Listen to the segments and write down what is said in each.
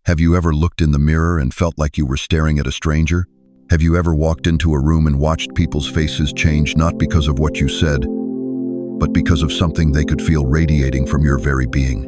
Have you ever looked in the mirror and felt like you were staring at a stranger? Have you ever walked into a room and watched people's faces change not because of what you said, but because of something they could feel radiating from your very being?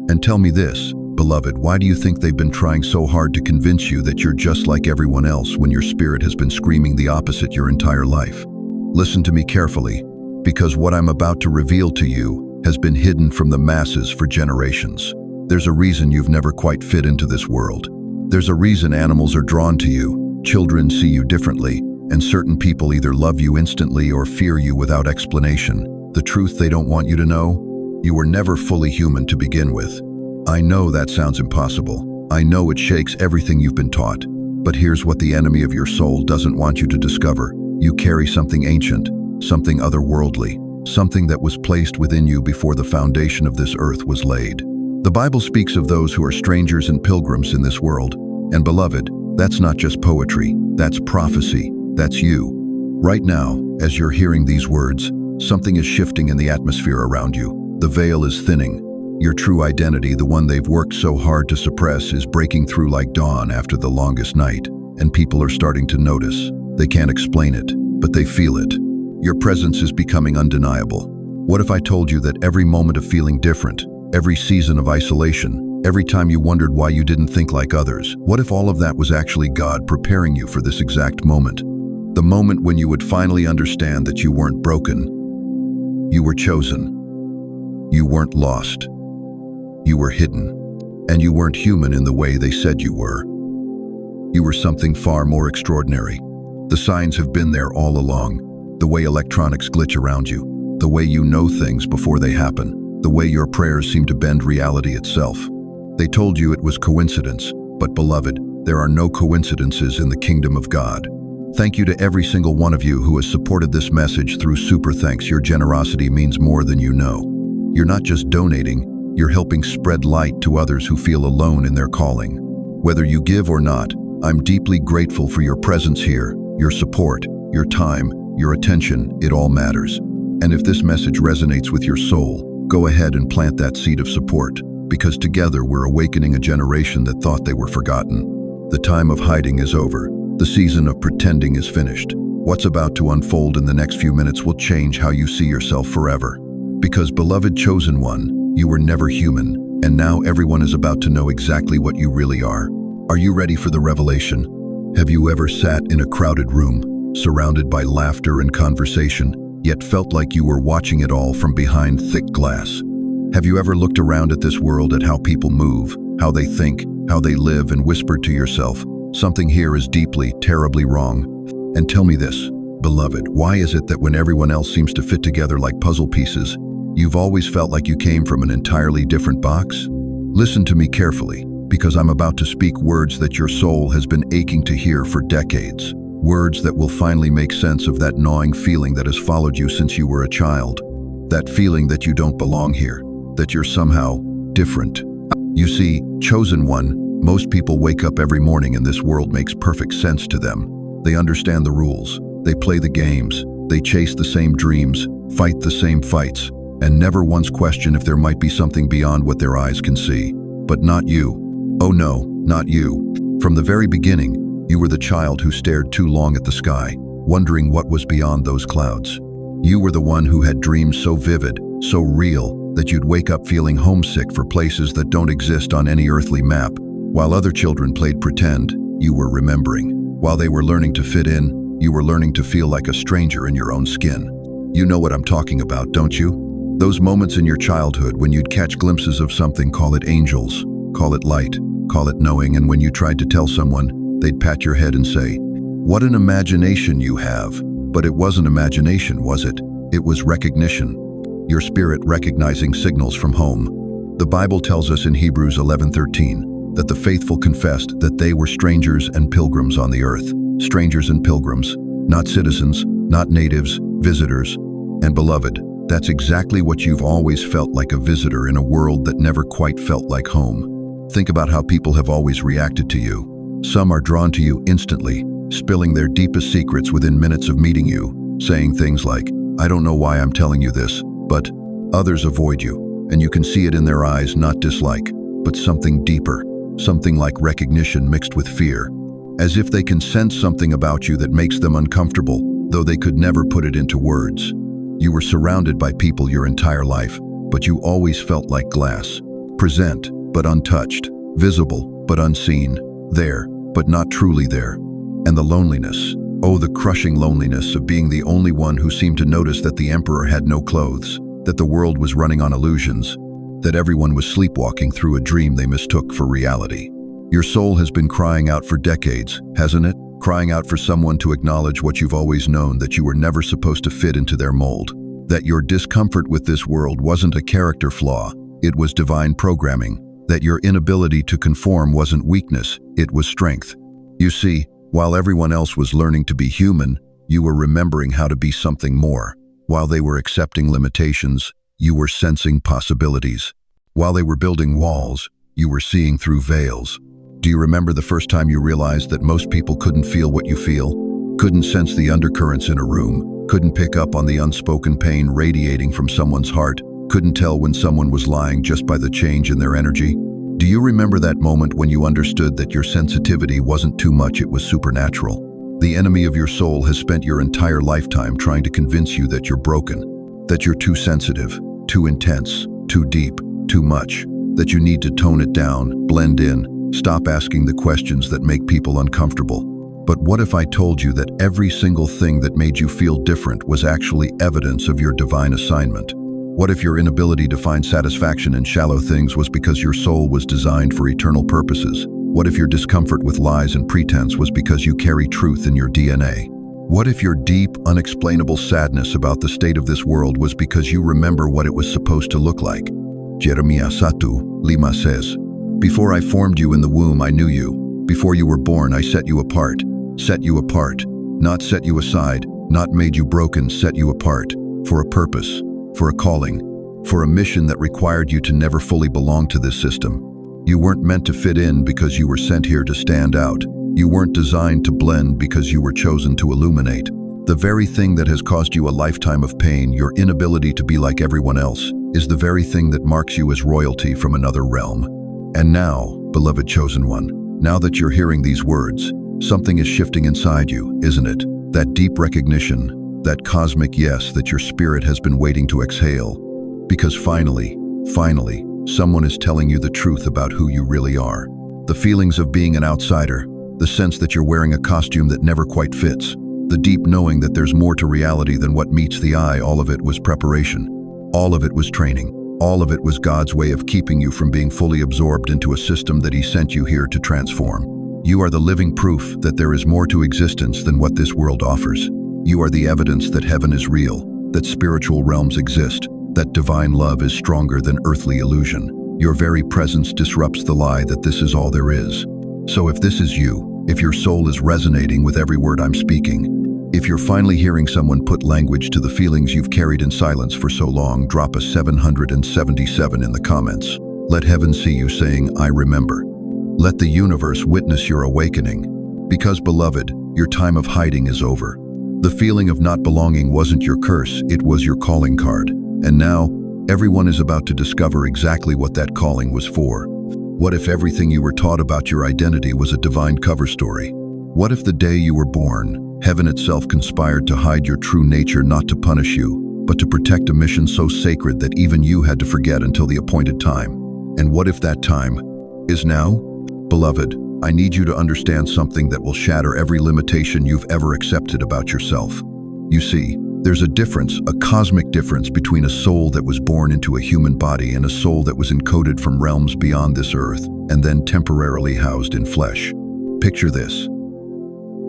And tell me this, beloved, why do you think they've been trying so hard to convince you that you're just like everyone else when your spirit has been screaming the opposite your entire life? Listen to me carefully, because what I'm about to reveal to you has been hidden from the masses for generations. There's a reason you've never quite fit into this world. There's a reason animals are drawn to you, children see you differently, and certain people either love you instantly or fear you without explanation. The truth they don't want you to know? You were never fully human to begin with. I know that sounds impossible. I know it shakes everything you've been taught. But here's what the enemy of your soul doesn't want you to discover. You carry something ancient, something otherworldly, something that was placed within you before the foundation of this earth was laid. The Bible speaks of those who are strangers and pilgrims in this world. And beloved, that's not just poetry, that's prophecy, that's you. Right now, as you're hearing these words, something is shifting in the atmosphere around you. The veil is thinning. Your true identity, the one they've worked so hard to suppress, is breaking through like dawn after the longest night, and people are starting to notice. They can't explain it, but they feel it. Your presence is becoming undeniable. What if I told you that every moment of feeling different, every season of isolation, every time you wondered why you didn't think like others, what if all of that was actually God preparing you for this exact moment? The moment when you would finally understand that you weren't broken. You were chosen. You weren't lost. You were hidden. And you weren't human in the way they said you were. You were something far more extraordinary. The signs have been there all along. The way electronics glitch around you. The way you know things before they happen. The way your prayers seem to bend reality itself. They told you it was coincidence, but beloved, there are no coincidences in the kingdom of God. Thank you to every single one of you who has supported this message through super thanks. Your generosity means more than you know. You're not just donating, you're helping spread light to others who feel alone in their calling. Whether you give or not, I'm deeply grateful for your presence here, your support, your time, your attention. It all matters. And if this message resonates with your soul, go ahead and plant that seed of support, because together we're awakening a generation that thought they were forgotten. The time of hiding is over. The season of pretending is finished. What's about to unfold in the next few minutes will change how you see yourself forever. Because, beloved chosen one, you were never human, and now everyone is about to know exactly what you really are. Are you ready for the revelation? Have you ever sat in a crowded room, surrounded by laughter and conversation, yet felt like you were watching it all from behind thick glass? Have you ever looked around at this world, at how people move, how they think, how they live, and whispered to yourself, something here is deeply, terribly wrong? And tell me this, beloved, why is it that when everyone else seems to fit together like puzzle pieces, you've always felt like you came from an entirely different box? Listen to me carefully, because I'm about to speak words that your soul has been aching to hear for decades. Words that will finally make sense of that gnawing feeling that has followed you since you were a child. That feeling that you don't belong here, that you're somehow different. You see, chosen one, most people wake up every morning and this world makes perfect sense to them. They understand the rules, they play the games, they chase the same dreams, fight the same fights, and never once question if there might be something beyond what their eyes can see. But not you. Oh no, not you. From the very beginning, you were the child who stared too long at the sky, wondering what was beyond those clouds. You were the one who had dreams so vivid, so real, that you'd wake up feeling homesick for places that don't exist on any earthly map. While other children played pretend, you were remembering. While they were learning to fit in, you were learning to feel like a stranger in your own skin. You know what I'm talking about, don't you? Those moments in your childhood when you'd catch glimpses of something, call it angels, call it light, call it knowing, and when you tried to tell someone, they'd pat your head and say, "What an imagination you have." But it wasn't imagination, was it? It was recognition. Your spirit recognizing signals from home. The Bible tells us in Hebrews 11:13 that the faithful confessed that they were strangers and pilgrims on the earth. Strangers and pilgrims, not citizens, not natives, visitors. And beloved, that's exactly what you've always felt, like a visitor in a world that never quite felt like home. Think about how people have always reacted to you. Some are drawn to you instantly, spilling their deepest secrets within minutes of meeting you, saying things like, "I don't know why I'm telling you this," but others avoid you, and you can see it in their eyes, not dislike, but something deeper, something like recognition mixed with fear, as if they can sense something about you that makes them uncomfortable, though they could never put it into words. You were surrounded by people your entire life, but you always felt like glass, present but untouched, visible but unseen, there but not truly there. And the loneliness, oh, the crushing loneliness of being the only one who seemed to notice that the emperor had no clothes, that the world was running on illusions, that everyone was sleepwalking through a dream they mistook for reality. Your soul has been crying out for decades, hasn't it? Crying out for someone to acknowledge what you've always known, that you were never supposed to fit into their mold, that your discomfort with this world wasn't a character flaw, it was divine programming, that your inability to conform wasn't weakness, it was strength. You see, while everyone else was learning to be human, you were remembering how to be something more. While they were accepting limitations, you were sensing possibilities. While they were building walls, you were seeing through veils. Do you remember the first time you realized that most people couldn't feel what you feel, couldn't sense the undercurrents in a room, couldn't pick up on the unspoken pain radiating from someone's heart, couldn't tell when someone was lying just by the change in their energy? Do you remember that moment when you understood that your sensitivity wasn't too much, it was supernatural? The enemy of your soul has spent your entire lifetime trying to convince you that you're broken, that you're too sensitive, too intense, too deep, too much, that you need to tone it down, blend in, stop asking the questions that make people uncomfortable. But what if I told you that every single thing that made you feel different was actually evidence of your divine assignment? What if your inability to find satisfaction in shallow things was because your soul was designed for eternal purposes? What if your discomfort with lies and pretense was because you carry truth in your DNA? What if your deep, unexplainable sadness about the state of this world was because you remember what it was supposed to look like? Jeremiah 1:5 says, "Before I formed you in the womb, I knew you. Before you were born, I set you apart. Set you apart. Not set you aside, not made you broken, set you apart. For a purpose. For a calling, for a mission that required you to never fully belong to this system. You weren't meant to fit in because you were sent here to stand out. You weren't designed to blend because you were chosen to illuminate. The very thing that has caused you a lifetime of pain, your inability to be like everyone else, is the very thing that marks you as royalty from another realm. And now, beloved chosen one, now that you're hearing these words, something is shifting inside you, isn't it? That deep recognition, that cosmic yes that your spirit has been waiting to exhale. Because finally, someone is telling you the truth about who you really are. The feelings of being an outsider, the sense that you're wearing a costume that never quite fits, the deep knowing that there's more to reality than what meets the eye, all of it was preparation. All of it was training. All of it was God's way of keeping you from being fully absorbed into a system that He sent you here to transform. You are the living proof that there is more to existence than what this world offers. You are the evidence that heaven is real, that spiritual realms exist, that divine love is stronger than earthly illusion. Your very presence disrupts the lie that this is all there is. So if this is you, if your soul is resonating with every word I'm speaking, if you're finally hearing someone put language to the feelings you've carried in silence for so long, drop a 777 in the comments. Let heaven see you saying, "I remember." Let the universe witness your awakening. Because, beloved, your time of hiding is over. The feeling of not belonging wasn't your curse, it was your calling card. And now, everyone is about to discover exactly what that calling was for. What if everything you were taught about your identity was a divine cover story? What if the day you were born, heaven itself conspired to hide your true nature, not to punish you, but to protect a mission so sacred that even you had to forget until the appointed time? And what if that time is now? Beloved, I need you to understand something that will shatter every limitation you've ever accepted about yourself. You see, there's a difference, a cosmic difference between a soul that was born into a human body and a soul that was encoded from realms beyond this earth and then temporarily housed in flesh. Picture this.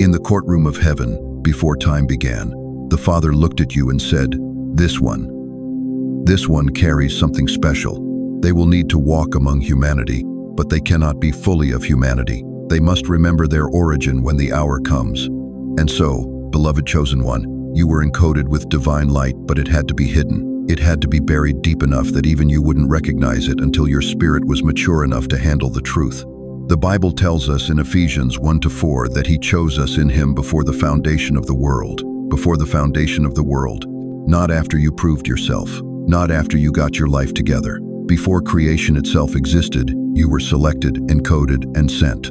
In the courtroom of heaven, before time began, the Father looked at you and said, This one carries something special. They will need to walk among humanity, but they cannot be fully of humanity. They must remember their origin when the hour comes. And so, beloved chosen one, you were encoded with divine light, but it had to be hidden. It had to be buried deep enough that even you wouldn't recognize it until your spirit was mature enough to handle the truth. The Bible tells us in Ephesians 1-4 that He chose us in Him before the foundation of the world. Before the foundation of the world. Not after you proved yourself. Not after you got your life together. Before creation itself existed, You were selected, encoded, and sent.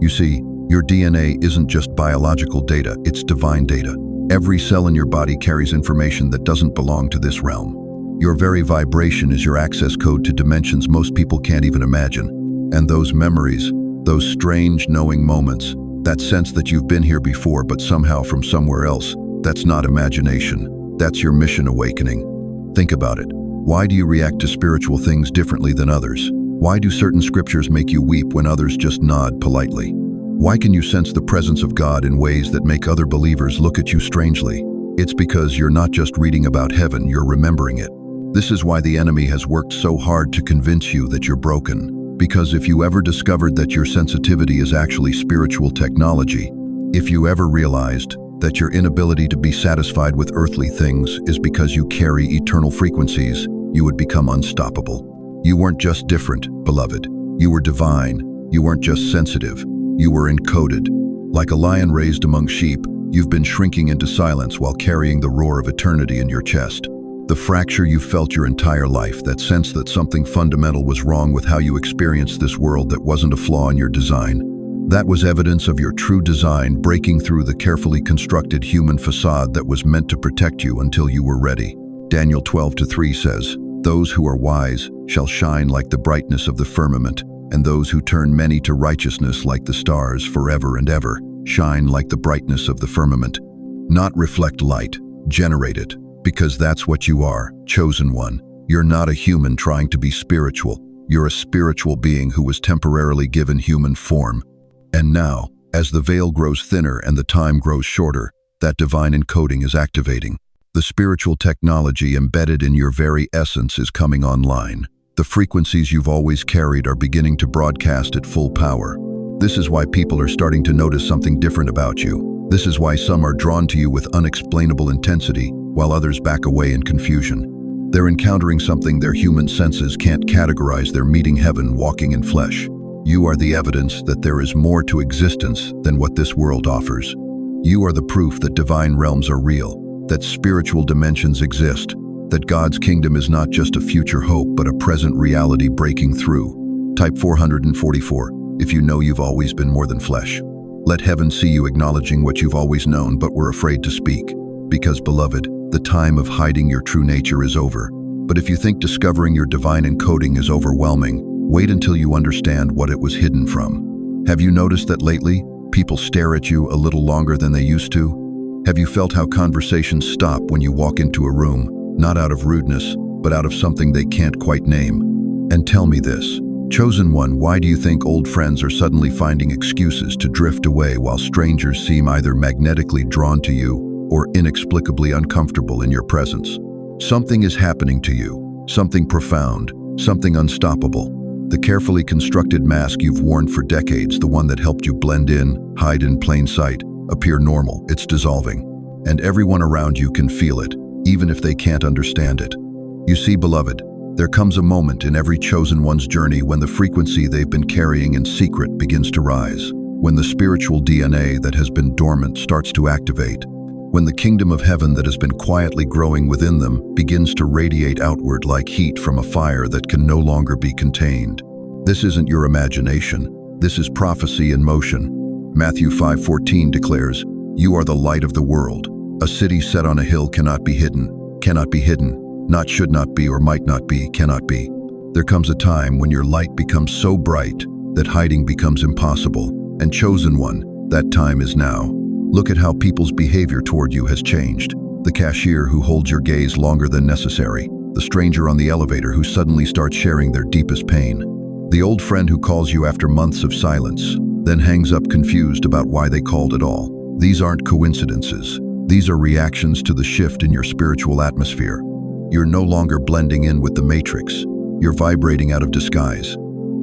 You see, your DNA isn't just biological data, it's divine data. Every cell in your body carries information that doesn't belong to this realm. Your very vibration is your access code to dimensions most people can't even imagine. And those memories, those strange knowing moments, that sense that you've been here before but somehow from somewhere else, that's not imagination. That's your mission awakening. Think about it. Why do you react to spiritual things differently than others? Why do certain scriptures make you weep when others just nod politely? Why can you sense the presence of God in ways that make other believers look at you strangely? It's because you're not just reading about heaven, you're remembering it. This is why the enemy has worked so hard to convince you that you're broken. Because if you ever discovered that your sensitivity is actually spiritual technology, if you ever realized that your inability to be satisfied with earthly things is because you carry eternal frequencies, you would become unstoppable. You weren't just different, beloved. You were divine. You weren't just sensitive. You were encoded. Like a lion raised among sheep, you've been shrinking into silence while carrying the roar of eternity in your chest. The fracture you felt your entire life, that sense that something fundamental was wrong with how you experienced this world that wasn't a flaw in your design. That was evidence of your true design breaking through the carefully constructed human facade that was meant to protect you until you were ready. Daniel 12:3 says, "Those who are wise shall shine like the brightness of the firmament, and those who turn many to righteousness like the stars forever and ever. Shine like the brightness of the firmament." Not reflect light, generate it, because that's what you are, chosen one. You're not a human trying to be spiritual. You're a spiritual being who was temporarily given human form. And now, as the veil grows thinner and the time grows shorter, that divine encoding is activating. The spiritual technology embedded in your very essence is coming online. The frequencies you've always carried are beginning to broadcast at full power. This is why people are starting to notice something different about you. This is why some are drawn to you with unexplainable intensity, while others back away in confusion. They're encountering something their human senses can't categorize. They're meeting heaven walking in flesh. You are the evidence that there is more to existence than what this world offers. You are the proof that divine realms are real, that spiritual dimensions exist, that God's kingdom is not just a future hope but a present reality breaking through. Type 444, if you know you've always been more than flesh. Let heaven see you acknowledging what you've always known but were afraid to speak. Because, beloved, the time of hiding your true nature is over. But if you think discovering your divine encoding is overwhelming, wait until you understand what it was hidden from. Have you noticed that lately, people stare at you a little longer than they used to? Have you felt how conversations stop when you walk into a room, not out of rudeness, but out of something they can't quite name? And tell me this, chosen one, why do you think old friends are suddenly finding excuses to drift away while strangers seem either magnetically drawn to you or inexplicably uncomfortable in your presence? Something is happening to you, something profound, something unstoppable. The carefully constructed mask you've worn for decades, the one that helped you blend in, hide in plain sight, appear normal, it's dissolving. And everyone around you can feel it, even if they can't understand it. You see, beloved, there comes a moment in every chosen one's journey when the frequency they've been carrying in secret begins to rise, when the spiritual DNA that has been dormant starts to activate, when the kingdom of heaven that has been quietly growing within them begins to radiate outward like heat from a fire that can no longer be contained. This isn't your imagination. This is prophecy in motion. Matthew 5:14 declares, "You are the light of the world. A city set on a hill cannot be hidden, not should not be or might not be, cannot be." There comes a time when your light becomes so bright that hiding becomes impossible. And chosen one, that time is now. Look at how people's behavior toward you has changed. The cashier who holds your gaze longer than necessary. The stranger on the elevator who suddenly starts sharing their deepest pain. The old friend who calls you after months of silence, then hangs up confused about why they called at all. These aren't coincidences. These are reactions to the shift in your spiritual atmosphere. You're no longer blending in with the matrix. You're vibrating out of disguise.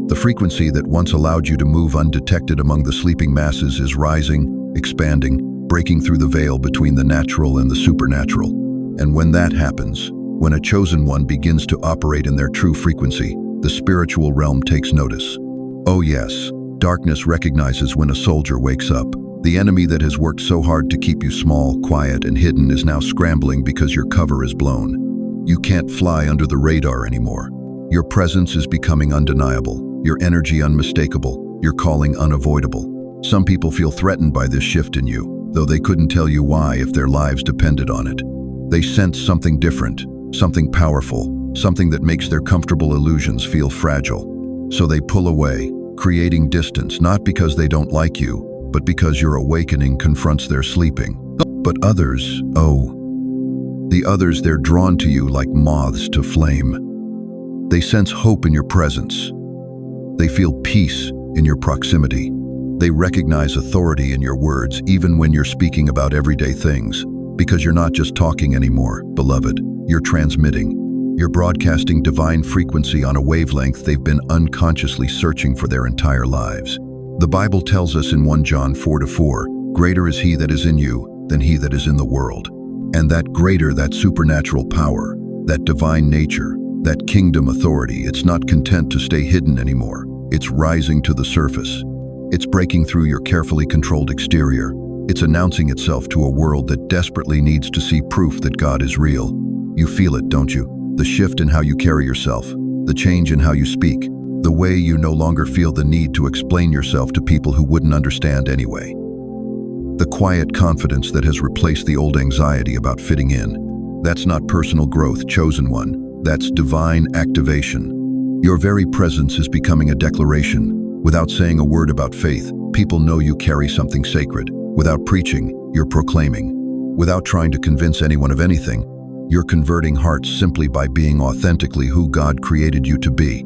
The frequency that once allowed you to move undetected among the sleeping masses is rising, expanding, breaking through the veil between the natural and the supernatural. And when that happens, when a chosen one begins to operate in their true frequency, the spiritual realm takes notice. Oh yes, darkness recognizes when a soldier wakes up. The enemy that has worked so hard to keep you small, quiet, and hidden is now scrambling because your cover is blown. You can't fly under the radar anymore. Your presence is becoming undeniable. your energy unmistakable, your calling unavoidable. Some people feel threatened by this shift in you, though they couldn't tell you why if their lives depended on it. They sense something different, something powerful, something that makes their comfortable illusions feel fragile. So they pull away, creating distance, not because they don't like you, but because your awakening confronts their sleeping. But others, the others, they're drawn to you like moths to flame. They sense hope in your presence. They feel peace in your proximity. They recognize authority in your words, even when you're speaking about everyday things, because you're not just talking anymore, beloved. You're transmitting. You're broadcasting divine frequency on a wavelength they've been unconsciously searching for their entire lives. The Bible tells us in 1 John 4:4, "Greater is he that is in you than he that is in the world." And that greater, that supernatural power, that divine nature, that kingdom authority, it's not content to stay hidden anymore. It's rising to the surface. It's breaking through your carefully controlled exterior. It's announcing itself to a world that desperately needs to see proof that God is real. You feel it, don't you? The shift in how you carry yourself, the change in how you speak, the way you no longer feel the need to explain yourself to people who wouldn't understand anyway. The quiet confidence that has replaced the old anxiety about fitting in. That's not personal growth, chosen one. That's divine activation. Your very presence is becoming a declaration. Without saying a word about faith, people know you carry something sacred. Without preaching, you're proclaiming. Without trying to convince anyone of anything, you're converting hearts simply by being authentically who God created you to be.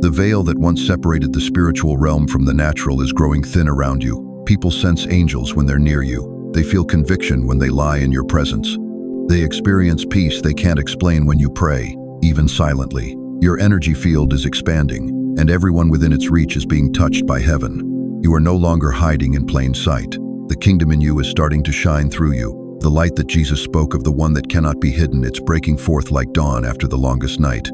The veil that once separated the spiritual realm from the natural is growing thin around you. People sense angels when they're near you. They feel conviction when they lie in your presence. They experience peace they can't explain when you pray, even silently. Your energy field is expanding, and everyone within its reach is being touched by heaven. You are no longer hiding in plain sight. The kingdom in you is starting to shine through you. The light that Jesus spoke of, the one that cannot be hidden, it's breaking forth like dawn after the longest night.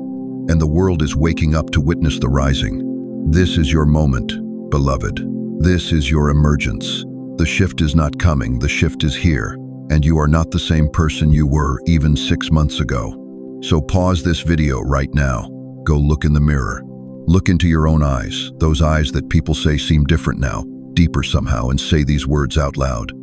And the world is waking up to witness the rising. This is your moment, beloved. This is your emergence. The shift is not coming, the shift is here. And you are not the same person you were even 6 months ago. So pause this video right now. Go look in the mirror. Look into your own eyes, those eyes that people say seem different now, deeper somehow, and say these words out loud.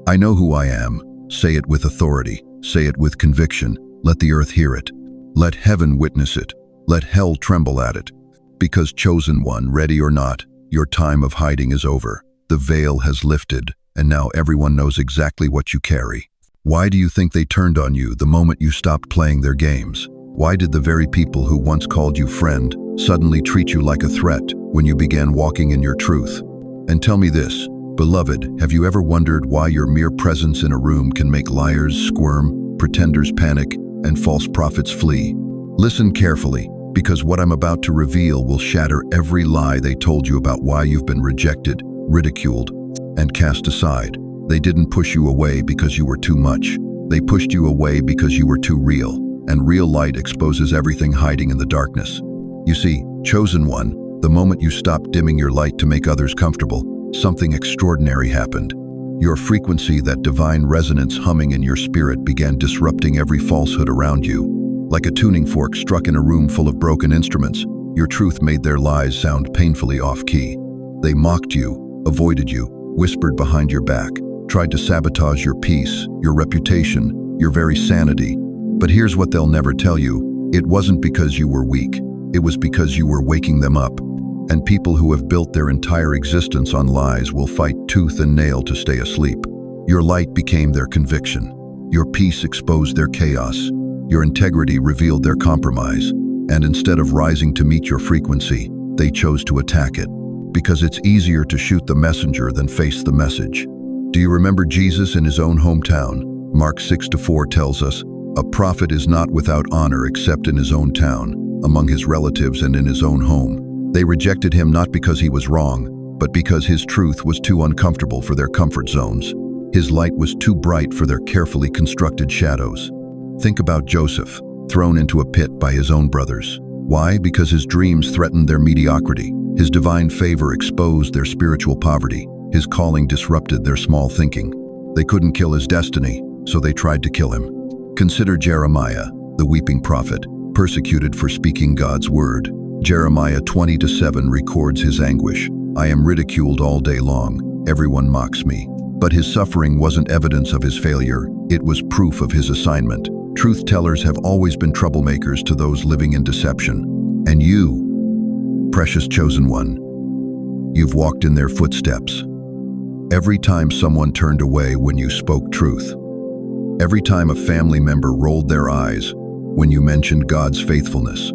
I know who I am. Say it with authority. Say it with conviction. Let the earth hear it. Let heaven witness it. Let hell tremble at it. Because, chosen one, ready or not, your time of hiding is over. The veil has lifted, and now everyone knows exactly what you carry. Why do you think they turned on you the moment you stopped playing their games? Why did the very people who once called you friend suddenly treat you like a threat when you began walking in your truth? And tell me this, beloved, have you ever wondered why your mere presence in a room can make liars squirm, pretenders panic, and false prophets flee? Listen carefully, because what I'm about to reveal will shatter every lie they told you about why you've been rejected, ridiculed, and cast aside. They didn't push you away because you were too much. They pushed you away because you were too real, and real light exposes everything hiding in the darkness. You see, chosen one, the moment you stopped dimming your light to make others comfortable, something extraordinary happened. Your frequency, that divine resonance humming in your spirit, began disrupting every falsehood around you. Like a tuning fork struck in a room full of broken instruments, your truth made their lies sound painfully off-key. They mocked you, avoided you, whispered behind your back, tried to sabotage your peace, your reputation, your very sanity. But here's what they'll never tell you. It wasn't because you were weak. It was because you were waking them up. And people who have built their entire existence on lies will fight tooth and nail to stay asleep. Your light became their conviction. Your peace exposed their chaos. Your integrity revealed their compromise. And instead of rising to meet your frequency, they chose to attack it. Because it's easier to shoot the messenger than face the message. Do you remember Jesus in his own hometown? Mark 6:4 tells us, "A prophet is not without honor except in his own town, among his relatives and in his own home." They rejected him not because he was wrong, but because his truth was too uncomfortable for their comfort zones. His light was too bright for their carefully constructed shadows. Think about Joseph, thrown into a pit by his own brothers. Why? Because his dreams threatened their mediocrity. His divine favor exposed their spiritual poverty. His calling disrupted their small thinking. They couldn't kill his destiny, so they tried to kill him. Consider Jeremiah, the weeping prophet, persecuted for speaking God's word. Jeremiah 20:7 records his anguish. I am ridiculed all day long. Everyone mocks me. But his suffering wasn't evidence of his failure. It was proof of his assignment. Truth tellers have always been troublemakers to those living in deception. And you, precious chosen one, you've walked in their footsteps. Every time someone turned away when you spoke truth. Every time a family member rolled their eyes when you mentioned God's faithfulness.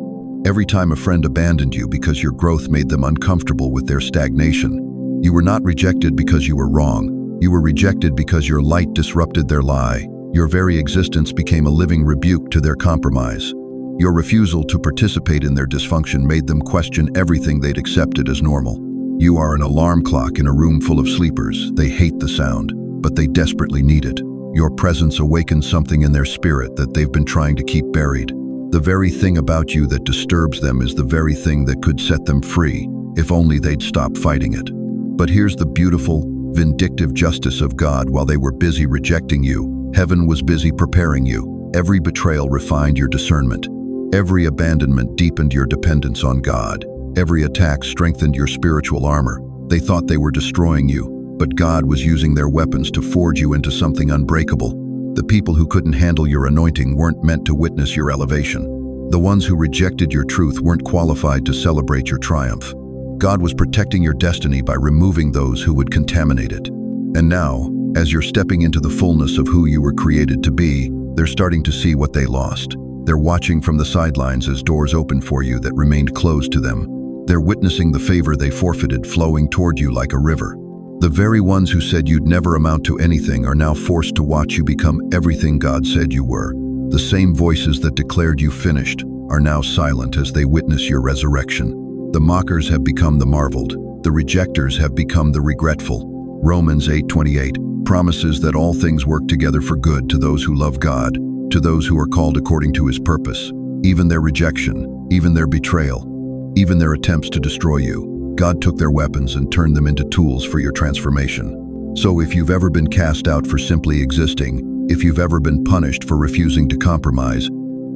Every time a friend abandoned you because your growth made them uncomfortable with their stagnation. You were not rejected because you were wrong. You were rejected because your light disrupted their lie. Your very existence became a living rebuke to their compromise. Your refusal to participate in their dysfunction made them question everything they'd accepted as normal. You are an alarm clock in a room full of sleepers. They hate the sound, but they desperately need it. Your presence awakens something in their spirit that they've been trying to keep buried. The very thing about you that disturbs them is the very thing that could set them free, if only they'd stop fighting it. But here's the beautiful, vindictive justice of God. While they were busy rejecting you, heaven was busy preparing you. Every betrayal refined your discernment. Every abandonment deepened your dependence on God. Every attack strengthened your spiritual armor. They thought they were destroying you, but God was using their weapons to forge you into something unbreakable. The people who couldn't handle your anointing weren't meant to witness your elevation. The ones who rejected your truth weren't qualified to celebrate your triumph. God was protecting your destiny by removing those who would contaminate it. And now, as you're stepping into the fullness of who you were created to be, they're starting to see what they lost. They're watching from the sidelines as doors open for you that remained closed to them. They're witnessing the favor they forfeited flowing toward you like a river. The very ones who said you'd never amount to anything are now forced to watch you become everything God said you were. The same voices that declared you finished are now silent as they witness your resurrection. The mockers have become the marveled. The rejectors have become the regretful. Romans 8:28 promises that all things work together for good to those who love God, to those who are called according to his purpose. Even their rejection, even their betrayal, even their attempts to destroy you, God took their weapons and turned them into tools for your transformation. So if you've ever been cast out for simply existing, if you've ever been punished for refusing to compromise,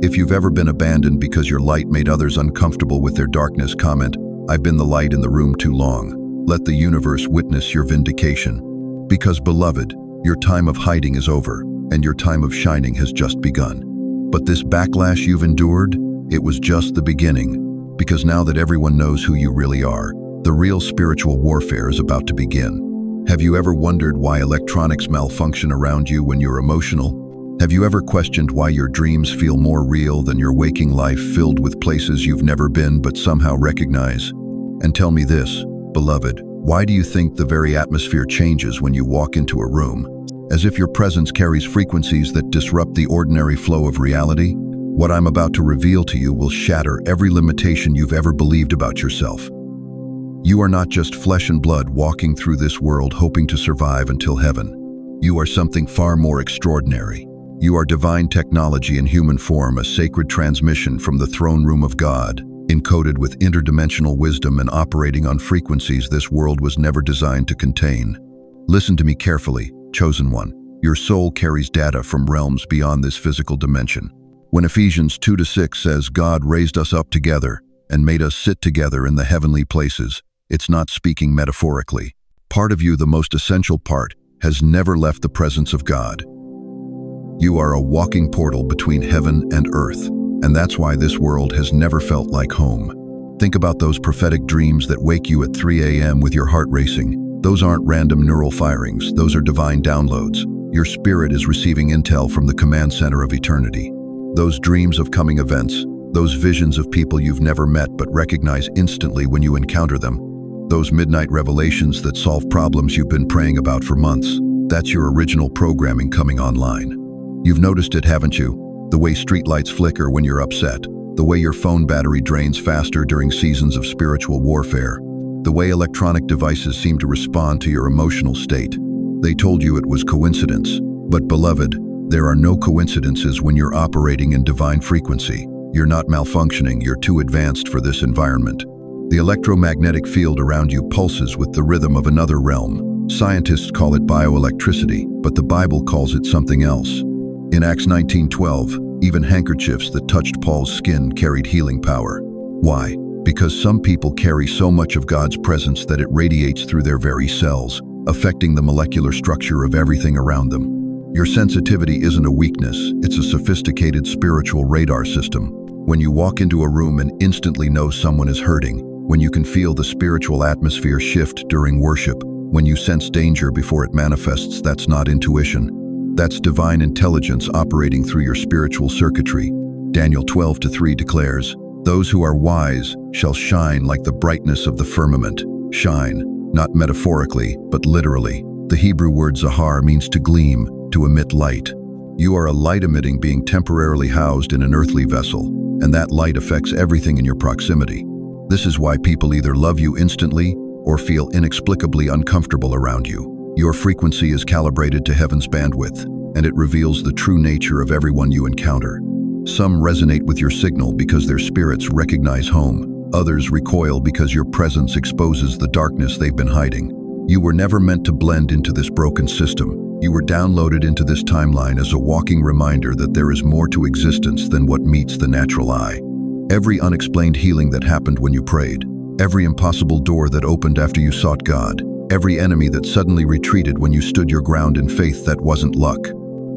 if you've ever been abandoned because your light made others uncomfortable with their darkness, comment, I've been the light in the room too long. Let the universe witness your vindication. Because, beloved, your time of hiding is over, and your time of shining has just begun. But this backlash you've endured, it was just the beginning. Because now that everyone knows who you really are, the real spiritual warfare is about to begin. Have you ever wondered why electronics malfunction around you when you're emotional? Have you ever questioned why your dreams feel more real than your waking life, filled with places you've never been but somehow recognize? And tell me this, beloved, why do you think the very atmosphere changes when you walk into a room? As if your presence carries frequencies that disrupt the ordinary flow of reality? What I'm about to reveal to you will shatter every limitation you've ever believed about yourself. You are not just flesh and blood walking through this world hoping to survive until heaven. You are something far more extraordinary. You are divine technology in human form, a sacred transmission from the throne room of God, encoded with interdimensional wisdom and operating on frequencies this world was never designed to contain. Listen to me carefully, chosen one. Your soul carries data from realms beyond this physical dimension. When Ephesians 2:6 says God raised us up together and made us sit together in the heavenly places, it's not speaking metaphorically. Part of you, the most essential part, has never left the presence of God. You are a walking portal between heaven and earth, and that's why this world has never felt like home. Think about those prophetic dreams that wake you at 3 a.m. with your heart racing. Those aren't random neural firings, those are divine downloads. Your spirit is receiving intel from the command center of eternity. Those dreams of coming events, those visions of people you've never met but recognize instantly when you encounter them, those midnight revelations that solve problems you've been praying about for months, that's your original programming coming online. You've noticed it, haven't you? The way streetlights flicker when you're upset, the way your phone battery drains faster during seasons of spiritual warfare, the way electronic devices seem to respond to your emotional state. They told you it was coincidence, but beloved, there are no coincidences when you're operating in divine frequency. You're not malfunctioning, you're too advanced for this environment. The electromagnetic field around you pulses with the rhythm of another realm. Scientists call it bioelectricity, but the Bible calls it something else. In Acts 19:12, even handkerchiefs that touched Paul's skin carried healing power. Why? Because some people carry so much of God's presence that it radiates through their very cells, affecting the molecular structure of everything around them. Your sensitivity isn't a weakness, it's a sophisticated spiritual radar system. When you walk into a room and instantly know someone is hurting, when you can feel the spiritual atmosphere shift during worship, when you sense danger before it manifests, that's not intuition. That's divine intelligence operating through your spiritual circuitry. Daniel 12:3 declares, "Those who are wise shall shine like the brightness of the firmament." Shine, not metaphorically, but literally. The Hebrew word zahar means to gleam, to emit light. You are a light-emitting being temporarily housed in an earthly vessel, and that light affects everything in your proximity. This is why people either love you instantly or feel inexplicably uncomfortable around you. Your frequency is calibrated to heaven's bandwidth, and it reveals the true nature of everyone you encounter. Some resonate with your signal because their spirits recognize home. Others recoil because your presence exposes the darkness they've been hiding. You were never meant to blend into this broken system. You were downloaded into this timeline as a walking reminder that there is more to existence than what meets the natural eye. Every unexplained healing that happened when you prayed, every impossible door that opened after you sought God, every enemy that suddenly retreated when you stood your ground in faith, that wasn't luck.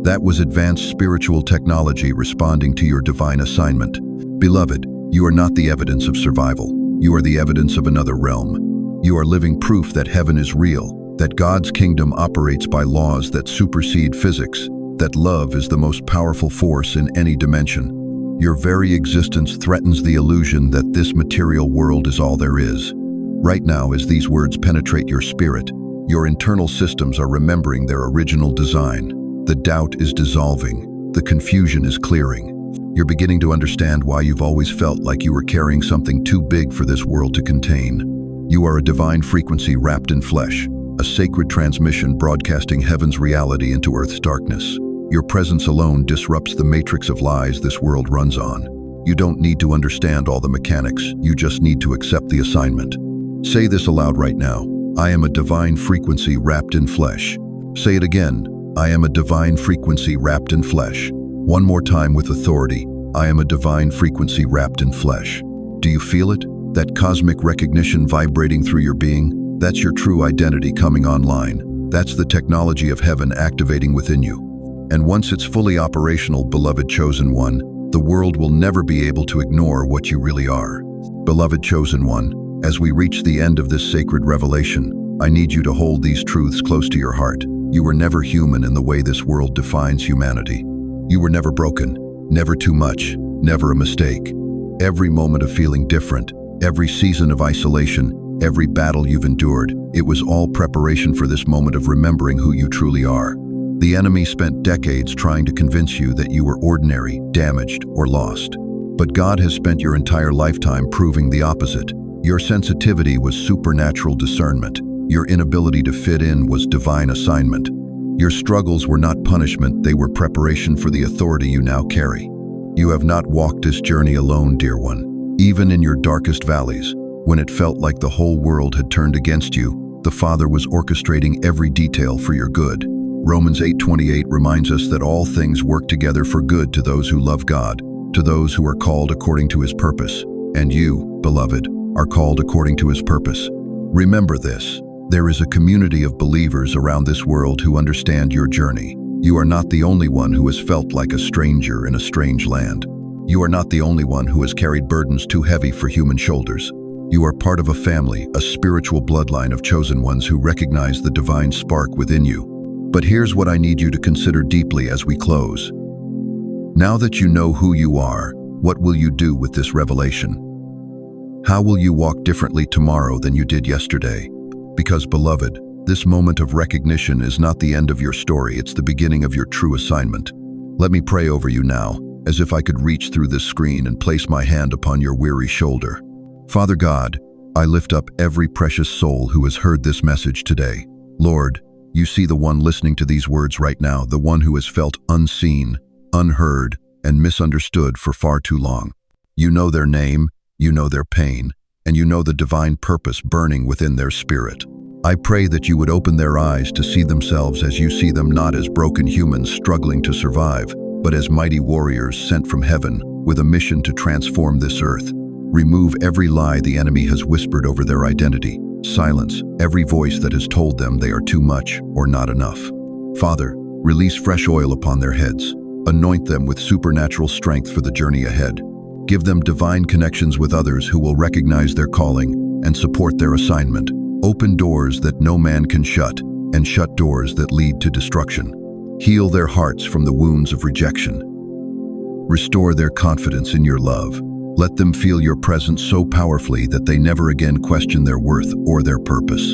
That was advanced spiritual technology responding to your divine assignment. Beloved, you are not the evidence of survival. You are the evidence of another realm. You are living proof that heaven is real, that God's kingdom operates by laws that supersede physics, that love is the most powerful force in any dimension. Your very existence threatens the illusion that this material world is all there is. Right now, as these words penetrate your spirit, your internal systems are remembering their original design. The doubt is dissolving. The confusion is clearing. You're beginning to understand why you've always felt like you were carrying something too big for this world to contain. You are a divine frequency wrapped in flesh, a sacred transmission broadcasting heaven's reality into earth's darkness. Your presence alone disrupts the matrix of lies this world runs on. You don't need to understand all the mechanics, you just need to accept the assignment. Say this aloud right now. I am a divine frequency wrapped in flesh. Say it again. I am a divine frequency wrapped in flesh. One more time with authority. I am a divine frequency wrapped in flesh. Do you feel it? That cosmic recognition vibrating through your being? That's your true identity coming online. That's the technology of heaven activating within you. And once it's fully operational, beloved chosen one, the world will never be able to ignore what you really are. Beloved chosen one, as we reach the end of this sacred revelation, I need you to hold these truths close to your heart. You were never human in the way this world defines humanity. You were never broken, never too much, never a mistake. Every moment of feeling different, every season of isolation, every battle you've endured, it was all preparation for this moment of remembering who you truly are. The enemy spent decades trying to convince you that you were ordinary, damaged, or lost. But God has spent your entire lifetime proving the opposite. Your sensitivity was supernatural discernment. Your inability to fit in was divine assignment. Your struggles were not punishment, they were preparation for the authority you now carry. You have not walked this journey alone, dear one. Even in your darkest valleys, when it felt like the whole world had turned against you, the Father was orchestrating every detail for your good. Romans 8:28 reminds us that all things work together for good to those who love God, to those who are called according to His purpose. And you, beloved, are called according to His purpose. Remember this. There is a community of believers around this world who understand your journey. You are not the only one who has felt like a stranger in a strange land. You are not the only one who has carried burdens too heavy for human shoulders. You are part of a family, a spiritual bloodline of chosen ones who recognize the divine spark within you. But here's what I need you to consider deeply as we close. Now that you know who you are, what will you do with this revelation? How will you walk differently tomorrow than you did yesterday? Because, beloved, this moment of recognition is not the end of your story, it's the beginning of your true assignment. Let me pray over you now, as if I could reach through this screen and place my hand upon your weary shoulder. Father God, I lift up every precious soul who has heard this message today. Lord, you see the one listening to these words right now, the one who has felt unseen, unheard, and misunderstood for far too long. You know their name, you know their pain, and you know the divine purpose burning within their spirit. I pray that you would open their eyes to see themselves as you see them, not as broken humans struggling to survive, but as mighty warriors sent from heaven with a mission to transform this earth. Remove every lie the enemy has whispered over their identity. Silence every voice that has told them they are too much or not enough. Father, release fresh oil upon their heads. Anoint them with supernatural strength for the journey ahead. Give them divine connections with others who will recognize their calling and support their assignment. Open doors that no man can shut, and shut doors that lead to destruction. Heal their hearts from the wounds of rejection. Restore their confidence in your love. Let them feel your presence so powerfully that they never again question their worth or their purpose.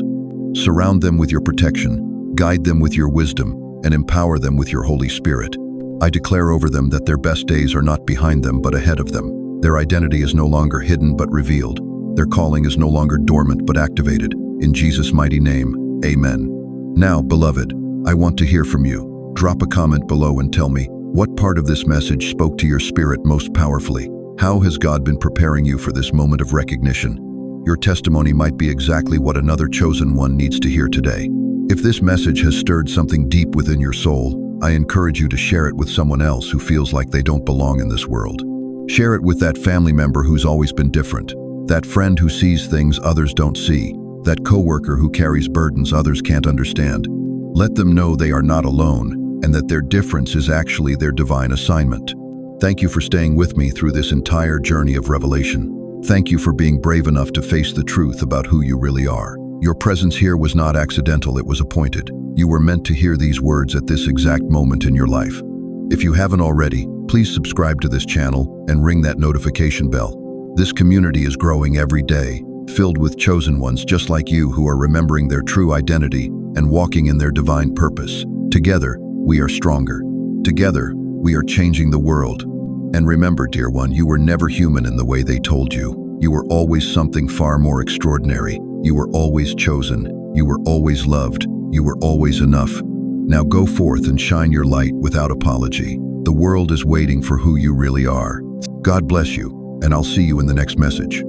Surround them with your protection, guide them with your wisdom, and empower them with your Holy Spirit. I declare over them that their best days are not behind them but ahead of them. Their identity is no longer hidden but revealed. Their calling is no longer dormant but activated. In Jesus' mighty name, amen. Now, beloved, I want to hear from you. Drop a comment below and tell me, what part of this message spoke to your spirit most powerfully? How has God been preparing you for this moment of recognition? Your testimony might be exactly what another chosen one needs to hear today. If this message has stirred something deep within your soul, I encourage you to share it with someone else who feels like they don't belong in this world. Share it with that family member who's always been different, that friend who sees things others don't see, that coworker who carries burdens others can't understand. Let them know they are not alone and that their difference is actually their divine assignment. Thank you for staying with me through this entire journey of revelation. Thank you for being brave enough to face the truth about who you really are. Your presence here was not accidental, it was appointed. You were meant to hear these words at this exact moment in your life. If you haven't already, please subscribe to this channel and ring that notification bell. This community is growing every day, filled with chosen ones just like you who are remembering their true identity and walking in their divine purpose. Together, we are stronger. Together, we are changing the world. And remember, dear one, you were never human in the way they told you. You were always something far more extraordinary. You were always chosen. You were always loved. You were always enough. Now go forth and shine your light without apology. The world is waiting for who you really are. God bless you, and I'll see you in the next message.